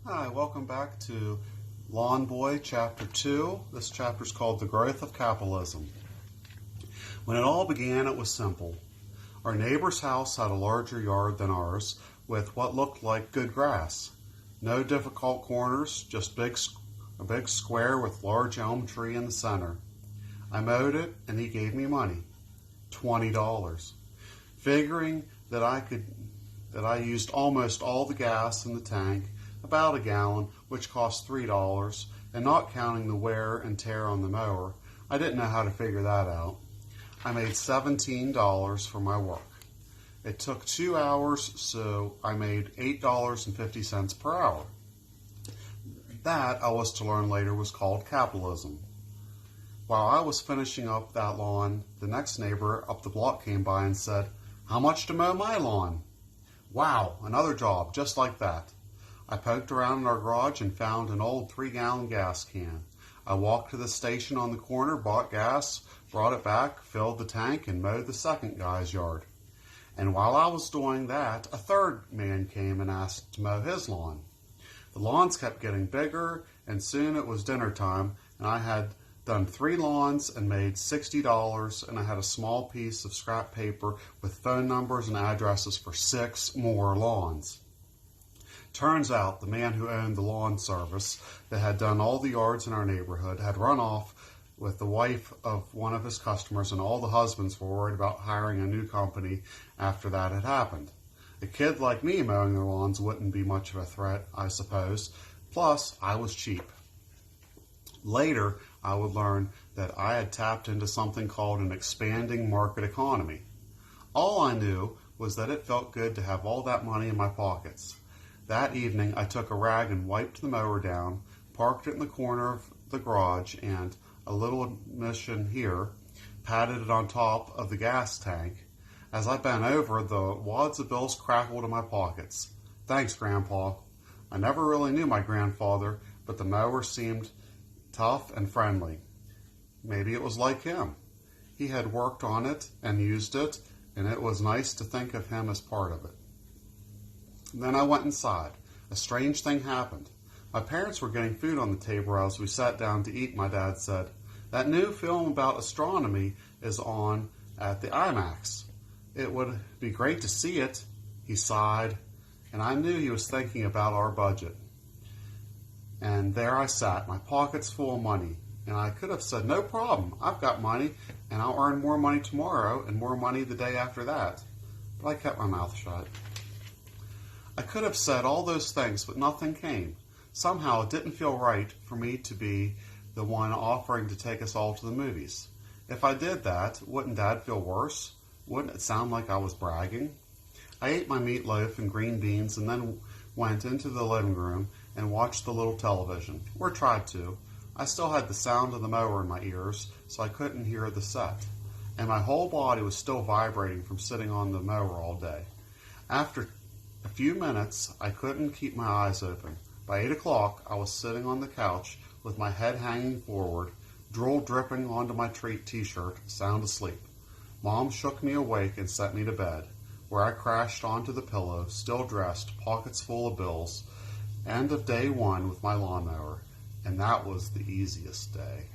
Hi, welcome back to Lawn Boy Chapter 2. This chapter is called The Growth of Capitalism. When it all began, it was simple. Our neighbor's house had a larger yard than ours, with what looked like good grass. No difficult corners, just a big square with large elm tree in the center. I mowed it, and he gave me money, $20. Figuring that I used almost all the gas in the tank, about a gallon, which cost $3, and not counting the wear and tear on the mower, I didn't know how to figure that out. I made $17 for my work. It took 2 hours, so I made $8.50 per hour. That, I was to learn later, was called capitalism. While I was finishing up that lawn, the next neighbor up the block came by and said, "How much to mow my lawn?" Wow, another job, just like that. I poked around in our garage and found an old 3-gallon gas can. I walked to the station on the corner, bought gas, brought it back, filled the tank, and mowed the second guy's yard. And while I was doing that, a third man came and asked to mow his lawn. The lawns kept getting bigger, and soon it was dinner time, and I had done 3 lawns and made $60, and I had a small piece of scrap paper with phone numbers and addresses for 6 more lawns. Turns out the man who owned the lawn service that had done all the yards in our neighborhood had run off with the wife of one of his customers, and all the husbands were worried about hiring a new company after that had happened. A kid like me mowing their lawns wouldn't be much of a threat, I suppose. Plus, I was cheap. Later, I would learn that I had tapped into something called an expanding market economy. All I knew was that it felt good to have all that money in my pockets. That evening, I took a rag and wiped the mower down, parked it in the corner of the garage, and, a little admission here, patted it on top of the gas tank. As I bent over, the wads of bills crackled in my pockets. Thanks, Grandpa. I never really knew my grandfather, but the mower seemed tough and friendly. Maybe it was like him. He had worked on it and used it, and it was nice to think of him as part of it. Then I went inside. A strange thing happened. My parents were getting food on the table as we sat down to eat. My dad said, "That new film about astronomy is on at the IMAX. It would be great to see it." He sighed, and I knew he was thinking about our budget. And there I sat, my pockets full of money. And I could have said, "No problem, I've got money, and I'll earn more money tomorrow and more money the day after that." But I kept my mouth shut. I could have said all those things, but nothing came. Somehow it didn't feel right for me to be the one offering to take us all to the movies. If I did that, wouldn't Dad feel worse? Wouldn't it sound like I was bragging? I ate my meatloaf and green beans and then went into the living room and watched the little television, or tried to. I still had the sound of the mower in my ears, so I couldn't hear the set. And my whole body was still vibrating from sitting on the mower all day. After a few minutes, I couldn't keep my eyes open. By 8 o'clock, I was sitting on the couch with my head hanging forward, drool dripping onto my t-shirt, sound asleep. Mom shook me awake and sent me to bed, where I crashed onto the pillow, still dressed, pockets full of bills. End of day 1 with my lawnmower, and that was the easiest day.